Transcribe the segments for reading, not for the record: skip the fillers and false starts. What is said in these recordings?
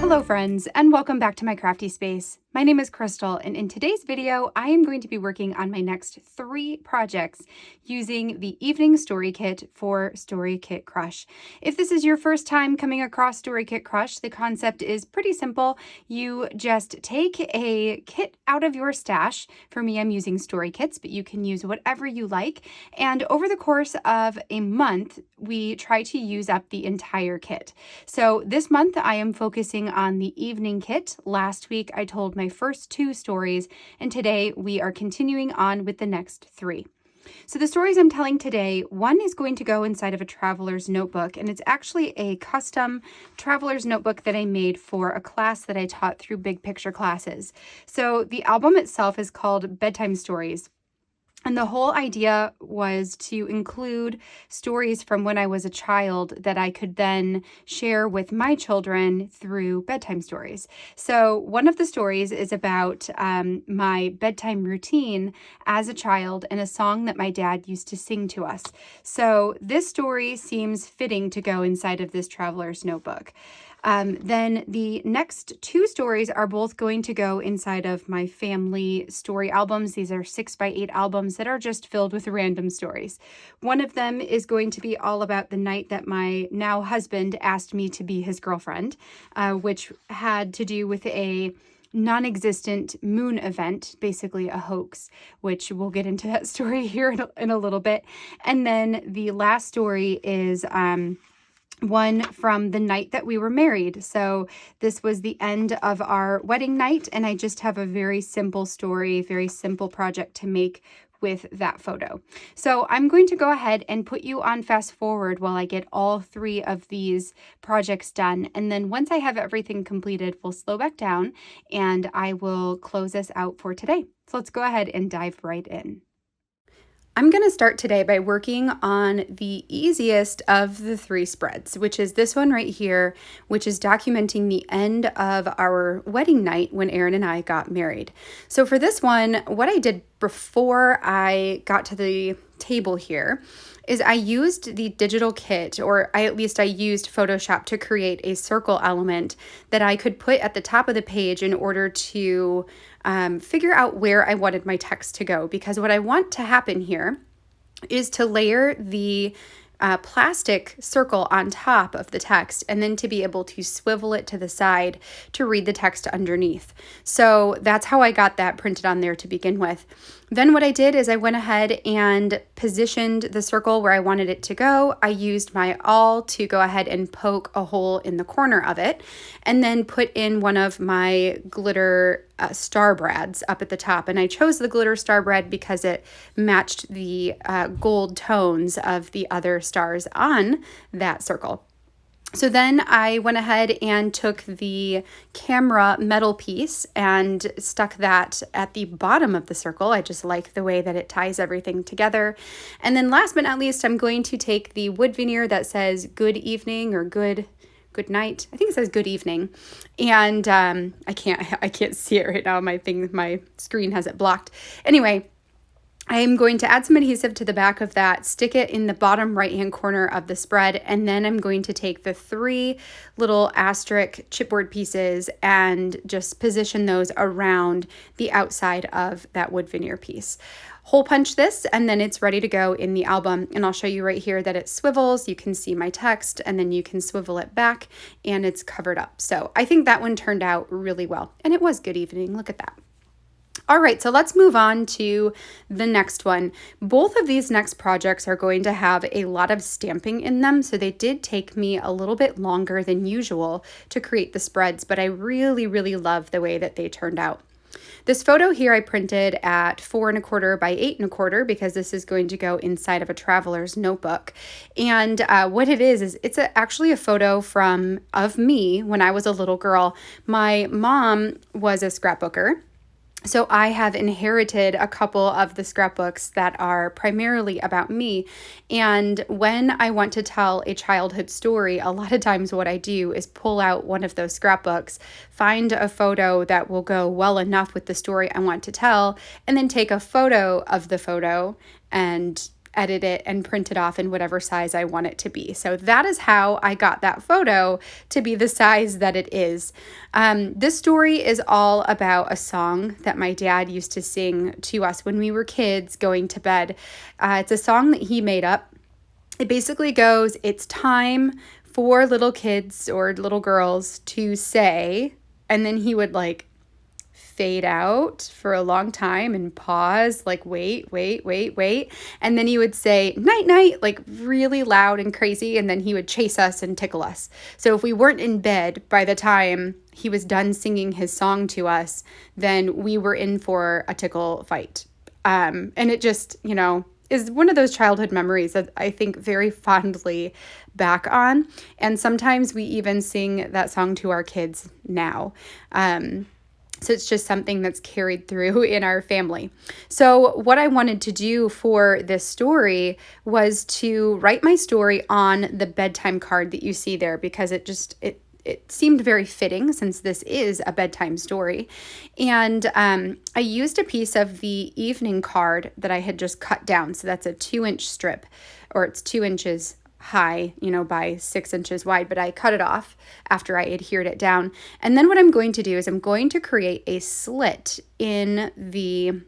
Hello friends, and welcome back to my crafty space. My name is Crystal, and in today's video, I am going to be working on my next 3 projects using the evening story kit for StoryKitCrush. If this is your first time coming across StoryKitCrush, the concept is pretty simple. You just take a kit out of your stash. For me, I'm using story kits, but you can use whatever you like. And over the course of a month, we try to use up the entire kit. So this month, I am focusing on the evening kit. Last week, I told my first 2 stories, and today we are continuing on with the next 3. So the stories I'm telling today, one is going to go inside of a traveler's notebook, and it's actually a custom traveler's notebook that I made for a class that I taught through Big Picture classes. So the album itself is called Bedtime Stories. And the whole idea was to include stories from when I was a child that I could then share with my children through bedtime stories. So one of the stories is about my bedtime routine as a child and a song that my dad used to sing to us. So this story seems fitting to go inside of this traveler's notebook. Then the next 2 stories are both going to go inside of my family story albums. These are 6x8 albums that are just filled with random stories. One of them is going to be all about the night that my now husband asked me to be his girlfriend, which had to do with a non-existent moon event, basically a hoax, which we'll get into that story here in a little bit. And then the last story is one from the night that we were married. So this was the end of our wedding night, and I just have a very simple story, very simple project to make with that photo. So I'm going to go ahead and put you on fast forward while I get all 3 of these projects done. And then once I have everything completed, we'll slow back down and I will close us out for today. So let's go ahead and dive right in. I'm going to start today by working on the easiest of the 3 spreads, which is this one right here, which is documenting the end of our wedding night when Aaron and I got married. So for this one, what I did before I got to the table here is I used the digital kit, or I used Photoshop to create a circle element that I could put at the top of the page in order to figure out where I wanted my text to go. Because what I want to happen here is to layer the plastic circle on top of the text and then to be able to swivel it to the side to read the text underneath. So that's how I got that printed on there to begin with. Then what I did is I went ahead and positioned the circle where I wanted it to go. I used my awl to go ahead and poke a hole in the corner of it, and then put in one of my glitter star brads up at the top. And I chose the glitter star brad because it matched the gold tones of the other stars on that circle. So then I went ahead and took the camera metal piece and stuck that at the bottom of the circle. I just like the way that it ties everything together. And then last but not least, I'm going to take the wood veneer that says good evening or good night. I think it says good evening. And I can't see it right now. My screen has it blocked. Anyway, I'm going to add some adhesive to the back of that, stick it in the bottom right-hand corner of the spread, and then I'm going to take the 3 little asterisk chipboard pieces and just position those around the outside of that wood veneer piece. Hole punch this, and then it's ready to go in the album. And I'll show you right here that it swivels. You can see my text, and then you can swivel it back, and it's covered up. So I think that one turned out really well. And it was good evening. Look at that. All right, so let's move on to the next one. Both of these next projects are going to have a lot of stamping in them, so they did take me a little bit longer than usual to create the spreads, but I really, really love the way that they turned out. This photo here I printed at 4 1/4 by 8 1/4 because this is going to go inside of a traveler's notebook. And what it is it's actually a photo of me when I was a little girl. My mom was a scrapbooker. So I have inherited a couple of the scrapbooks that are primarily about me. And when I want to tell a childhood story, a lot of times what I do is pull out one of those scrapbooks, find a photo that will go well enough with the story I want to tell, and then take a photo of the photo and edit it and print it off in whatever size I want it to be. So that is how I got that photo to be the size that it is. This story is all about a song that my dad used to sing to us when we were kids going to bed. It's a song that he made up. It basically goes, it's time for little kids or little girls to say, and then he would like fade out for a long time and pause, like wait. And then he would say night night, like really loud and crazy. And then he would chase us and tickle us. So if we weren't in bed by the time he was done singing his song to us, then we were in for a tickle fight. And it just, is one of those childhood memories that I think very fondly back on. And sometimes we even sing that song to our kids now. So it's just something that's carried through in our family. So what I wanted to do for this story was to write my story on the bedtime card that you see there, because it seemed very fitting since this is a bedtime story. And I used a piece of the evening card that I had just cut down. So that's a 2-inch strip, or it's 2 inches high, by 6 inches wide, but I cut it off after I adhered it down. And then what I'm going to do is I'm going to create a slit in the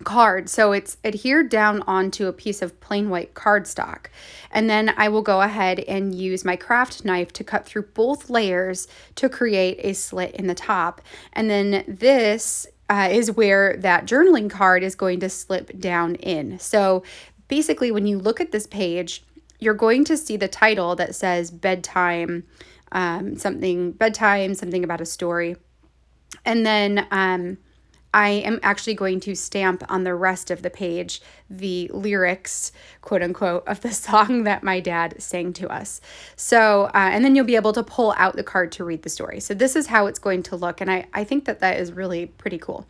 card. So it's adhered down onto a piece of plain white cardstock. And then I will go ahead and use my craft knife to cut through both layers to create a slit in the top. And then this is where that journaling card is going to slip down in. So basically, when you look at this page, you're going to see the title that says bedtime, something about a story. And then I am actually going to stamp on the rest of the page the lyrics, quote unquote, of the song that my dad sang to us. So, and then you'll be able to pull out the card to read the story. So this is how it's going to look. And I think that is really pretty cool.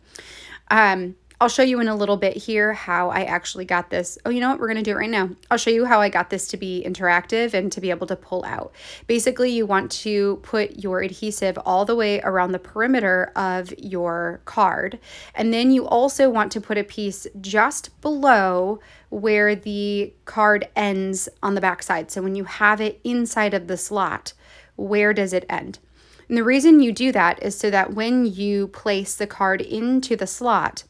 I'll show you in a little bit here how I actually got this. Oh, you know what? We're going to do it right now. I'll show you how I got this to be interactive and to be able to pull out. Basically, you want to put your adhesive all the way around the perimeter of your card. And then you also want to put a piece just below where the card ends on the back side. So when you have it inside of the slot, where does it end? And the reason you do that is so that when you place the card into the slot,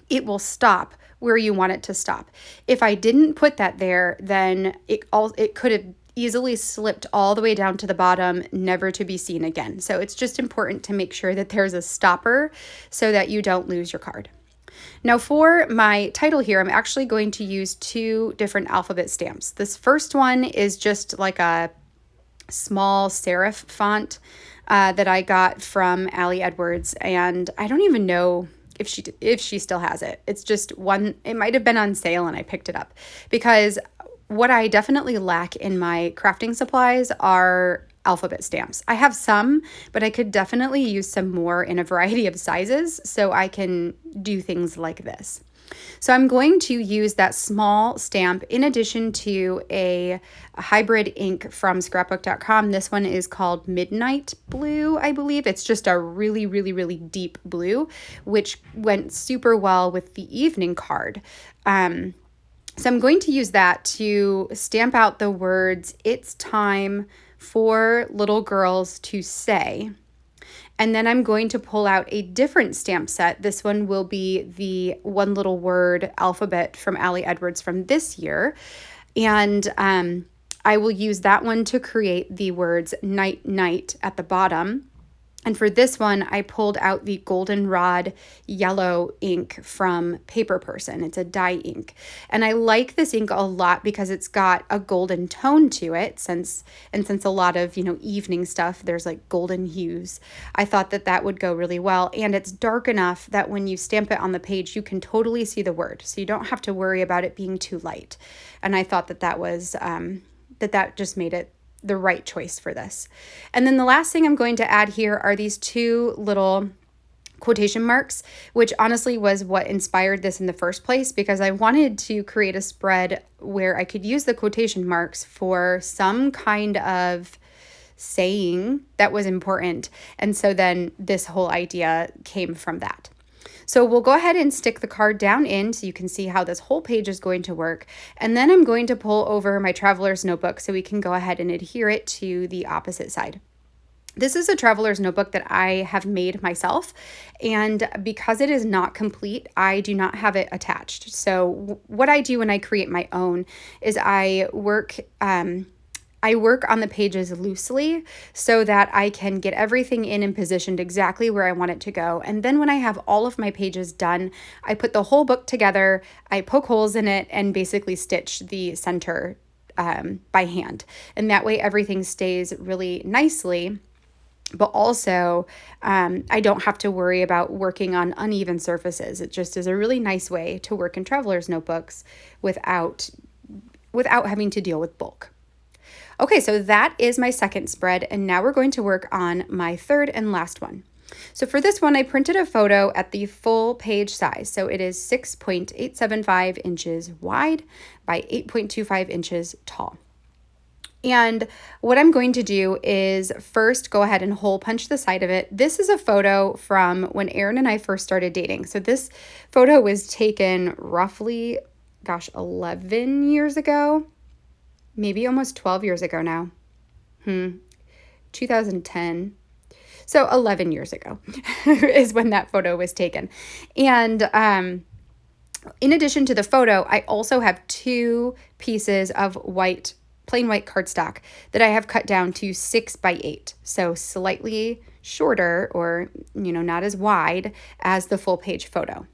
it will stop where you want it to stop. If I didn't put that there, then it could have easily slipped all the way down to the bottom, never to be seen again. So it's just important to make sure that there's a stopper so that you don't lose your card. Now for my title here, I'm actually going to use 2 different alphabet stamps. This first one is just like a small serif font that I got from Allie Edwards, and I don't even know if she still has it. It's just one, it might have been on sale and I picked it up, because what I definitely lack in my crafting supplies are alphabet stamps. I have some, but I could definitely use some more in a variety of sizes so I can do things like this. So I'm going to use that small stamp in addition to a hybrid ink from scrapbook.com. This one is called Midnight Blue, I believe. It's just a really, really, really deep blue, which went super well with the evening card. So I'm going to use that to stamp out the words, "It's time for little girls to say." And then I'm going to pull out a different stamp set. This one will be the one little word alphabet from Allie Edwards from this year. And I will use that one to create the words night, night at the bottom. And for this one, I pulled out the goldenrod yellow ink from Paper Person. It's a dye ink. And I like this ink a lot because it's got a golden tone to it, since a lot of, evening stuff, there's like golden hues. I thought that would go really well. And it's dark enough that when you stamp it on the page, you can totally see the word. So you don't have to worry about it being too light. And I thought that was, that just made it the right choice for this. And then the last thing I'm going to add here are these 2 little quotation marks, which honestly was what inspired this in the first place, because I wanted to create a spread where I could use the quotation marks for some kind of saying that was important. And so then this whole idea came from that. So we'll go ahead and stick the card down in so you can see how this whole page is going to work. And then I'm going to pull over my traveler's notebook so we can go ahead and adhere it to the opposite side. This is a traveler's notebook that I have made myself, and because it is not complete, I do not have it attached. So what I do when I create my own is I work on the pages loosely so that I can get everything in and positioned exactly where I want it to go. And then when I have all of my pages done, I put the whole book together, I poke holes in it, and basically stitch the center by hand. And that way everything stays really nicely. But also, I don't have to worry about working on uneven surfaces. It just is a really nice way to work in traveler's notebooks without having to deal with bulk. Okay, so that is my second spread, and now we're going to work on my third and last one. So for this one, I printed a photo at the full page size. So it is 6.875 inches wide by 8.25 inches tall. And what I'm going to do is first go ahead and hole punch the side of it. This is a photo from when Aaron and I first started dating. So this photo was taken roughly, 11 years ago, maybe almost 12 years ago now. 2010. So 11 years ago is when that photo was taken. And in addition to the photo, I also have 2 pieces of plain white cardstock that I have cut down to 6 by 8. So slightly shorter, or, not as wide as the full page photo.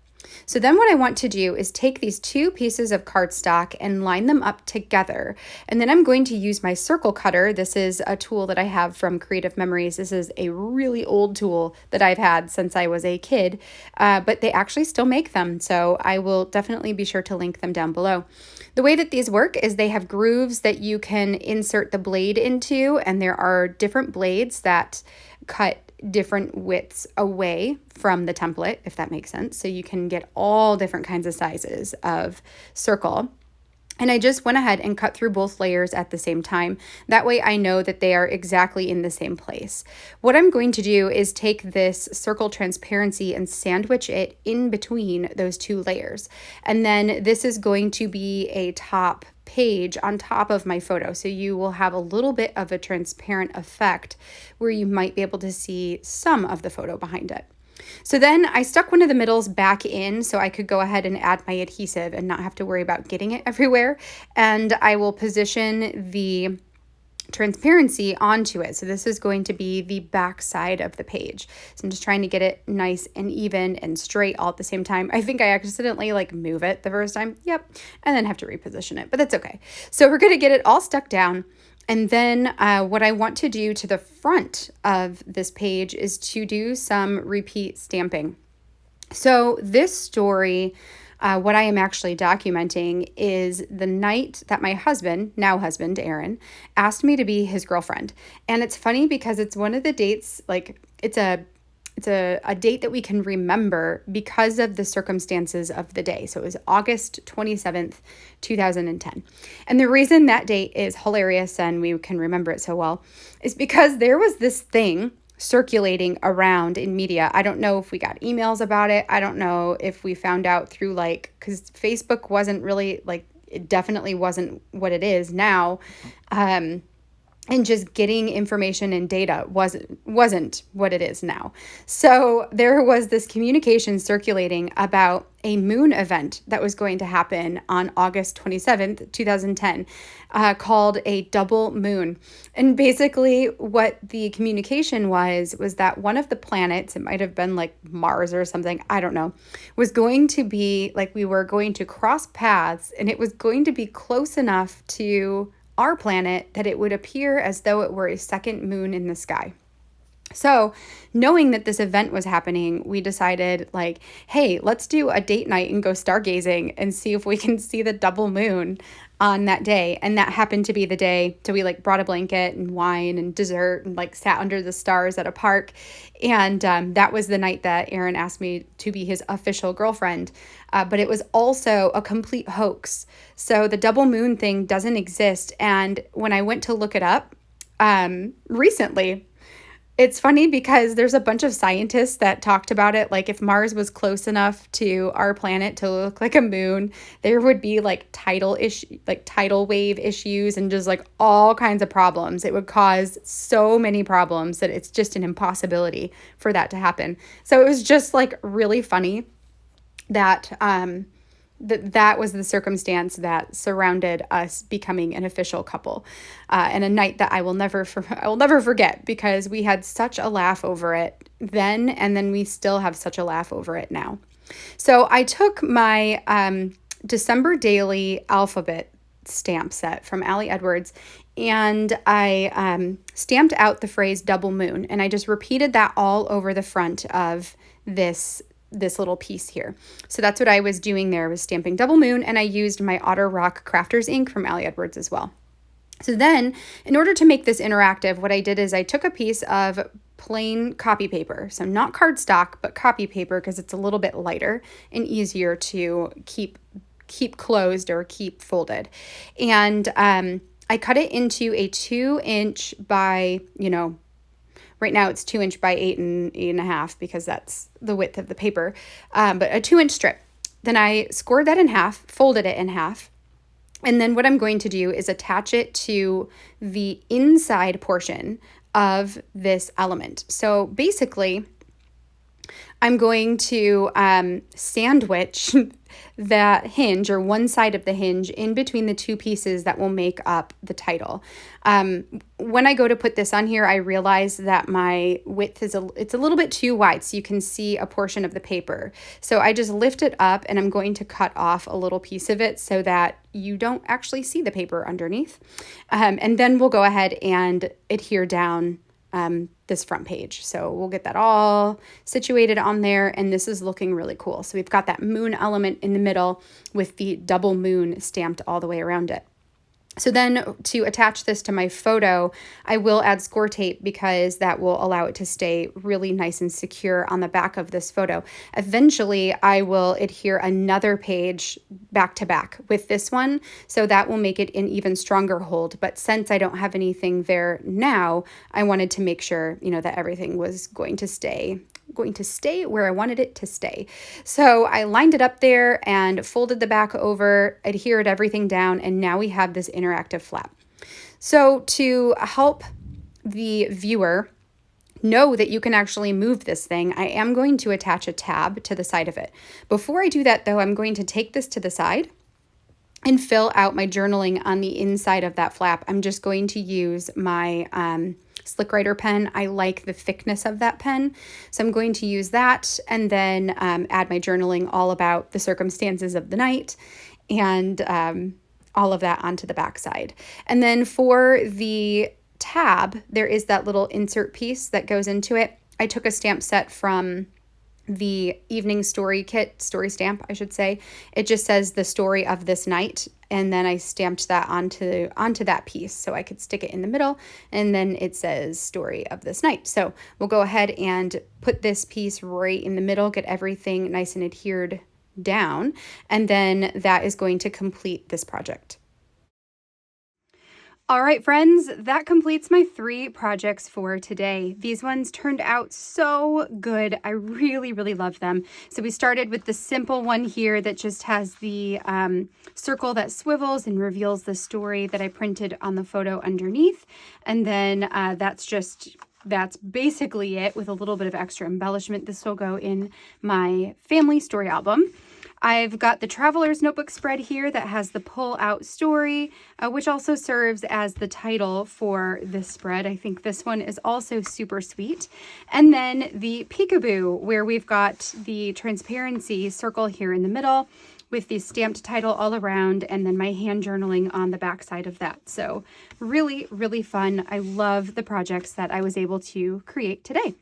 So then what I want to do is take these 2 pieces of cardstock and line them up together. And then I'm going to use my circle cutter. This is a tool that I have from Creative Memories. This is a really old tool that I've had since I was a kid, but they actually still make them. So I will definitely be sure to link them down below. The way that these work is they have grooves that you can insert the blade into, and there are different blades that cut different widths away from the template, if that makes sense. So you can get all different kinds of sizes of circle. And I just went ahead and cut through both layers at the same time. That way I know that they are exactly in the same place. What I'm going to do is take this circle transparency and sandwich it in between those 2 layers. And then this is going to be a top page on top of my photo. So you will have a little bit of a transparent effect where you might be able to see some of the photo behind it. So then I stuck one of the middles back in so I could go ahead and add my adhesive and not have to worry about getting it everywhere. And I will position the transparency onto it. So this is going to be the back side of the page. So I'm just trying to get it nice and even and straight all at the same time. I think I accidentally move it the first time. Yep. And then have to reposition it, but that's okay. So we're going to get it all stuck down. And then what I want to do to the front of this page is to do some repeat stamping. So this story, what I am actually documenting is the night that my husband, now husband, Aaron, asked me to be his girlfriend. And it's funny because it's one of the dates, it's a date that we can remember because of the circumstances of the day. So it was August 27th, 2010. And the reason that date is hilarious and we can remember it so well is because there was this thing circulating around in media. I don't know if we got emails about it. I don't know if we found out through because Facebook wasn't really it definitely wasn't what it is now. And just getting information and data wasn't what it is now. So there was this communication circulating about a moon event that was going to happen on August 27th, 2010, called a double moon. And basically what the communication was that one of the planets, it might have been Mars or something, I don't know, was going to be we were going to cross paths, and it was going to be close enough to our planet that it would appear as though it were a second moon in the sky. So knowing that this event was happening, we decided hey, let's do a date night and go stargazing and see if we can see the double moon on that day. And that happened to be the day. So we brought a blanket and wine and dessert and sat under the stars at a park. And that was the night that Aaron asked me to be his official girlfriend. But it was also a complete hoax. So the double moon thing doesn't exist. And when I went to look it up recently, It's funny because there's a bunch of scientists that talked about it. Like if Mars was close enough to our planet to look like a moon, there would be like tidal wave issues and just like all kinds of problems. It would cause so many problems that it's just an impossibility for that to happen. So it was just like really funny that that was the circumstance that surrounded us becoming an official couple, and a night that I will never forget, because we had such a laugh over it then, and then we still have such a laugh over it now. So I took my December Daily alphabet stamp set from Allie Edwards, and I stamped out the phrase double moon, and I just repeated that all over the front of this little piece here. So that's what I was doing there, was stamping double moon, and I used my Otter Rock Crafters ink from Allie Edwards as well. So then, in order to make this interactive, what I did is I took a piece of plain copy paper, so not cardstock, but copy paper, because it's a little bit lighter and easier to keep closed or keep folded. And I cut it into a 2-inch by, right now it's 2-inch by 8.5 because that's the width of the paper, but a 2-inch strip. Then I scored that in half, folded it in half, and then what I'm going to do is attach it to the inside portion of this element. So basically, I'm going to sandwich that hinge, or one side of the hinge, in between the two pieces that will make up the title. When I go to put this on here, I realize that my width it's a little bit too wide, so you can see a portion of the paper. So I just lift it up, and I'm going to cut off a little piece of it so that you don't actually see the paper underneath. And then we'll go ahead and adhere down this front page. So we'll get that all situated on there, and this is looking really cool. So we've got that moon element in the middle with the double moon stamped all the way around it. So then to attach this to my photo, I will add score tape, because that will allow it to stay really nice and secure on the back of this photo. Eventually, I will adhere another page back to back with this one, so that will make it an even stronger hold. But since I don't have anything there now, I wanted to make sure, that everything was going to stay where I wanted it to stay. So I lined it up there and folded the back over, adhered everything down, and now we have this interactive flap. So to help the viewer know that you can actually move this thing, I am going to attach a tab to the side of it. Before I do that though, I'm going to take this to the side and fill out my journaling on the inside of that flap. I'm just going to use my Slick Writer pen. I like the thickness of that pen, so I'm going to use that, and then add my journaling all about the circumstances of the night, and all of that onto the back side. And then for the tab, there is that little insert piece that goes into it. I took a stamp set from the evening story stamp, I should say. It just says the story of this night, and then I stamped that onto that piece so I could stick it in the middle, and then it says story of this night. So we'll go ahead and put this piece right in the middle, get everything nice and adhered down, and then that is going to complete this project. All right, friends, that completes my 3 projects for today. These ones turned out so good. I really, really love them. So we started with the simple one here that just has the circle that swivels and reveals the story that I printed on the photo underneath. And then that's basically it, with a little bit of extra embellishment. This will go in my family story album. I've got the Traveler's Notebook spread here that has the pull-out story, which also serves as the title for this spread. I think this one is also super sweet. And then the Peekaboo, where we've got the transparency circle here in the middle with the stamped title all around, and then my hand journaling on the back side of that. So really, really fun. I love the projects that I was able to create today.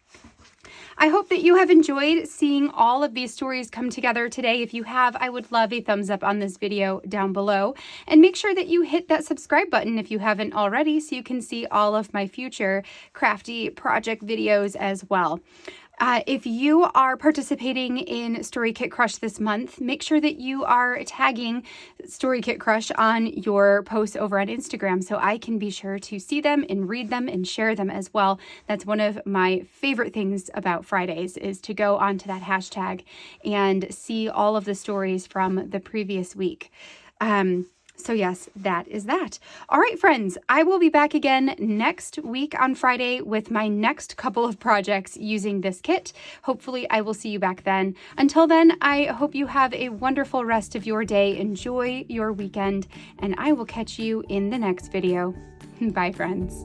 I hope that you have enjoyed seeing all of these stories come together today. If you have, I would love a thumbs up on this video down below. And make sure that you hit that subscribe button if you haven't already, so you can see all of my future crafty project videos as well. If you are participating in StoryKitCrush this month, make sure that you are tagging StoryKitCrush on your posts over on Instagram so I can be sure to see them and read them and share them as well. That's one of my favorite things about Fridays, is to go onto that hashtag and see all of the stories from the previous week. So yes, that is that. All right, friends, I will be back again next week on Friday with my next couple of projects using this kit. Hopefully I will see you back then. Until then, I hope you have a wonderful rest of your day. Enjoy your weekend, and I will catch you in the next video. Bye, friends.